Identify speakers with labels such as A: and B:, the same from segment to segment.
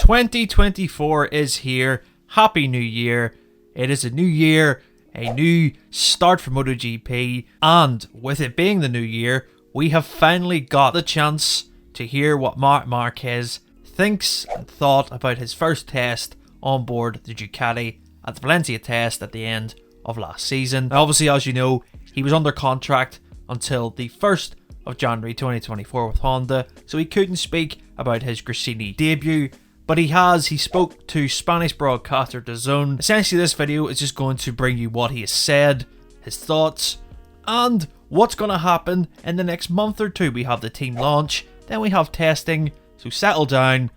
A: 2024 is here. Happy New Year. It is a new year, a new start for MotoGP, and with it being the new year, we have finally got the chance to hear what Marc Marquez thinks and thought about his first test on board the Ducati at the Valencia test at the end of last season. Now, obviously, as you know, he was under contract until the 1st of January 2024 with Honda, so he couldn't speak about his Gresini debut, but he spoke to Spanish broadcaster DAZN. Essentially, this video is just going to bring you what he has said, his thoughts, and what's going to happen in the next month or two. We have the team launch, then we have testing, so settle down.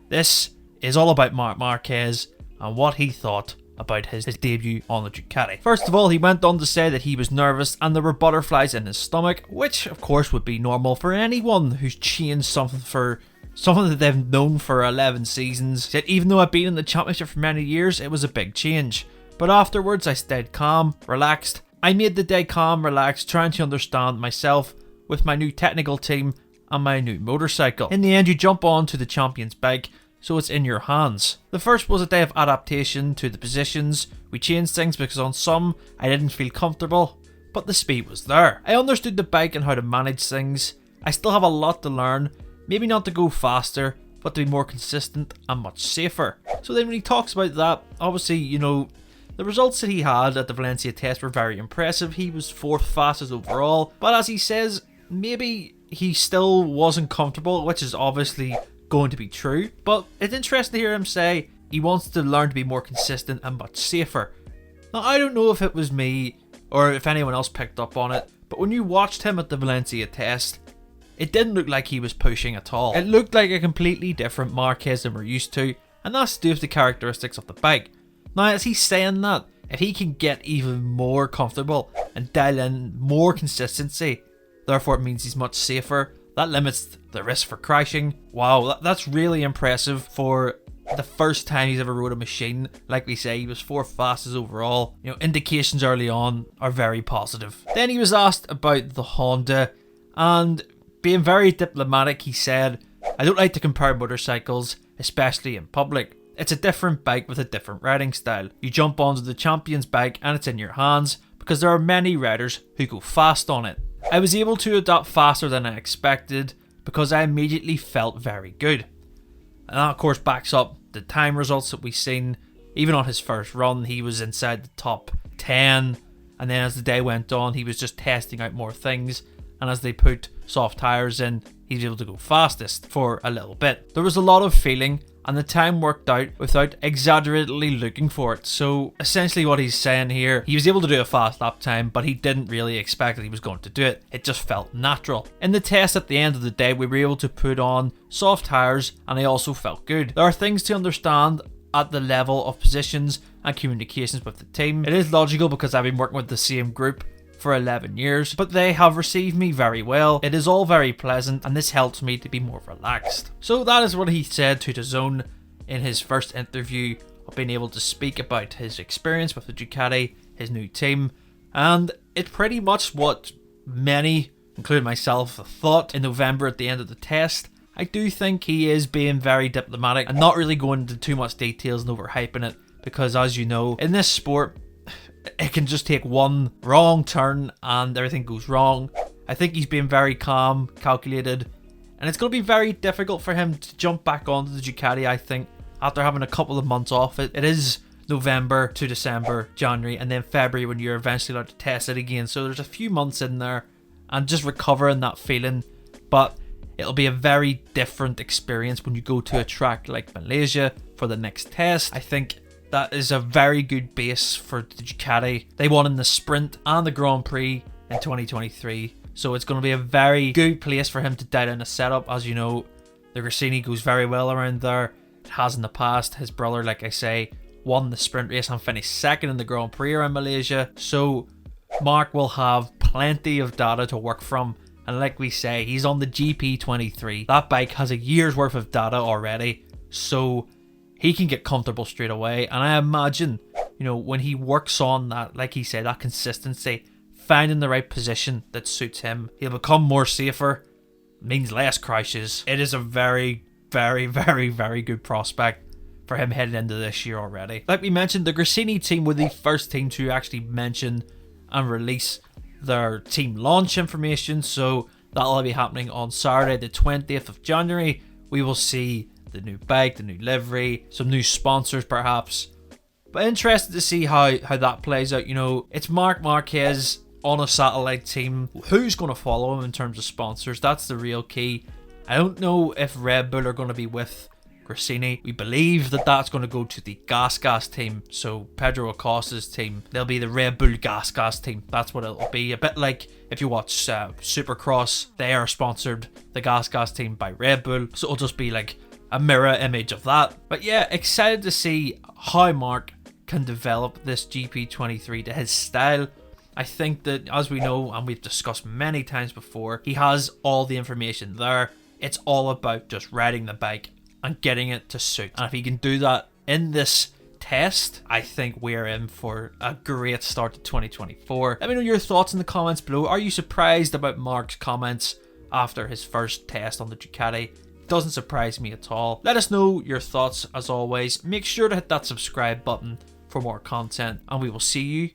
A: This is all about Marc Marquez and what he thought about his debut on the Ducati. First of all, he went on to say that he was nervous and there were butterflies in his stomach, which of course would be normal for anyone who's changed something that they've known for 11 seasons. He said, even though I've been in the championship for many years, it was a big change. But afterwards, I stayed calm, relaxed. I made the day calm, relaxed, trying to understand myself with my new technical team and my new motorcycle. In the end, you jump on to the champion's bike, so it's in your hands. The first was a day of adaptation to the positions. We changed things because on some, I didn't feel comfortable, but the speed was there. I understood the bike and how to manage things. I still have a lot to learn. Maybe not to go faster, but to be more consistent and much safer. So then when he talks about that, obviously, you know, the results that he had at the Valencia test were very impressive. He was 4th fastest overall, but as he says, maybe he still wasn't comfortable, which is obviously going to be true. But it's interesting to hear him say he wants to learn to be more consistent and much safer. Now, I don't know if it was me or if anyone else picked up on it, but when you watched him at the Valencia test, it didn't look like he was pushing at all. It looked like a completely different Marquez than we're used to, and that's due to the characteristics of the bike. Now, as he's saying that, if he can get even more comfortable and dial in more consistency, therefore it means he's much safer, that limits the risk for crashing. Wow, that's really impressive for the first time he's ever rode a machine. Like we say, he was 4th fastest overall. You know, indications early on are very positive. Then he was asked about the Honda, and being very diplomatic, he said, I don't like to compare motorcycles, especially in public. It's a different bike with a different riding style. You jump onto the champion's bike and it's in your hands because there are many riders who go fast on it. I was able to adapt faster than I expected because I immediately felt very good. And that of course backs up the time results that we've seen. Even on his first run, he was inside the top 10. And then as the day went on, he was just testing out more things. And as they put soft tyres in, he was able to go fastest for a little bit. There was a lot of feeling, and the time worked out without exaggeratedly looking for it. So essentially what he's saying here, he was able to do a fast lap time, but he didn't really expect that he was going to do it. It just felt natural. In the test at the end of the day, we were able to put on soft tyres, and they also felt good. There are things to understand at the level of positions and communications with the team. It is logical because I've been working with the same group for 11 years, but they have received me very well. It is all very pleasant, and this helps me to be more relaxed. So that is what he said to DAZN in his first interview of being able to speak about his experience with the Ducati, his new team, and it's pretty much what many, including myself, thought in November at the end of the test. I do think he is being very diplomatic and not really going into too much details and overhyping it, because as you know, in this sport, it can just take one wrong turn and everything goes wrong. I think he's being very calm, calculated, and it's going to be very difficult for him to jump back onto the Ducati, I think, after having a couple of months off it. It is November to December, January, and then February when you're eventually allowed to test it again. So there's a few months in there and just recovering that feeling, but it'll be a very different experience when you go to a track like Malaysia for the next test. I think that is a very good base for the Ducati. They won in the sprint and the Grand Prix in 2023. So it's going to be a very good place for him to dial in a setup. As you know, the Gresini goes very well around there. It has in the past. His brother, like I say, won the sprint race and finished 2nd in the Grand Prix around Malaysia. So Marc will have plenty of data to work from. And like we say, he's on the GP23. That bike has a year's worth of data already. So he can get comfortable straight away, and I imagine, you know, when he works on that, like he said, that consistency, finding the right position that suits him, he'll become more safer, means less crashes. It is a very very, very, very good prospect for him heading into this year already. Like we mentioned, the Gresini team were the first team to actually mention and release their team launch information, so that'll be happening on Saturday the 20th of January. We will see the new bike, the new livery, some new sponsors perhaps. But interested to see how that plays out. You know, it's Marc Marquez on a satellite team. Who's going to follow him in terms of sponsors? That's the real key. I don't know if Red Bull are going to be with Gresini. We believe that that's going to go to the Gas team. So Pedro Acosta's team, they'll be the Red Bull Gas team. That's what it'll be. A bit like if you watch Supercross, they are sponsored, the Gas team, by Red Bull. So it'll just be like a mirror image of that. But yeah, excited to see how Marc can develop this GP23 to his style. I think that, as we know, and we've discussed many times before, he has all the information there. It's all about just riding the bike and getting it to suit. And if he can do that in this test, I think we're in for a great start to 2024. Let me know your thoughts in the comments below. Are you surprised about Marc's comments after his first test on the Ducati? Doesn't surprise me at all. Let us know your thoughts as always. Make sure to hit that subscribe button for more content, and we will see you